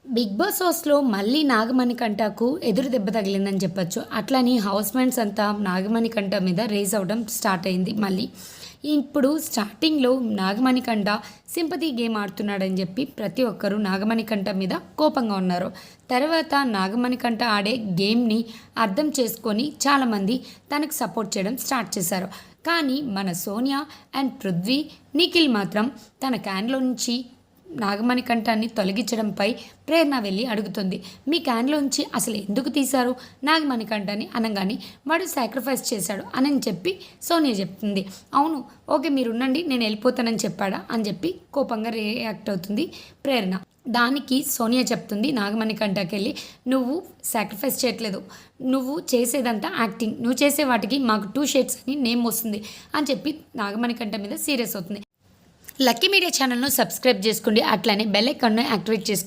Big boss హౌస్‌లో మళ్ళీ నాగమణికంఠకు ఎదురు దెబ్బ తగిలిందని చెప్పొచ్చు. అట్లని హౌస్‌మేట్స్ అంతా నాగమణికంఠ మీద రేజ్ అవ్వడం స్టార్ట్ అయింది మళ్ళీ. ఇప్పుడు స్టార్టింగ్‌లో నాగమణికంఠ సింపతి గేమ్ ఆడుతున్నాడని చెప్పి ప్రతి ఒక్కరు నాగమణికంఠ మీద కోపంగా ఉన్నారు. తర్వాత నాగమణికంఠ ఆడే గేమ్‌ని అర్థం చేసుకొని చాలామంది తనకు సపోర్ట్ చేయడం స్టార్ట్ చేశారు. కానీ మన సోనియా అండ్ పృథ్వీ, నిఖిల్ మాత్రం తన క్యాన్‌లో నుంచి నాగమణికంఠాన్ని తొలగించడంపై ప్రేరణ వెళ్ళి అడుగుతుంది. మీ క్యాన్లోంచి అసలు ఎందుకు తీశారు నాగమణికంఠని అనగానే వాడు సాక్రిఫైస్ చేశాడు అని చెప్పి సోనియా చెప్తుంది. అవును, ఓకే, మీరు ఉండండి, నేను వెళ్ళిపోతానని చెప్పాడా అని చెప్పి కోపంగా రియాక్ట్ అవుతుంది ప్రేరణ. దానికి సోనియా చెప్తుంది నాగమణికంఠకి వెళ్ళి, నువ్వు సాక్రిఫైస్ చేయట్లేదు, నువ్వు చేసేదంతా యాక్టింగ్, నువ్వు చేసే వాటికి మాకు 2 షేడ్స్ అని నేమ్ వస్తుంది అని చెప్పి నాగమణికంఠ మీద సీరియస్ అవుతుంది. లక్కీ మీడియా ఛానల్ను సబ్స్క్రైబ్ చేసుకోండి, అట్లానే బెల్ ఐకాన్ను యాక్టివేట్ చేసుకోండి.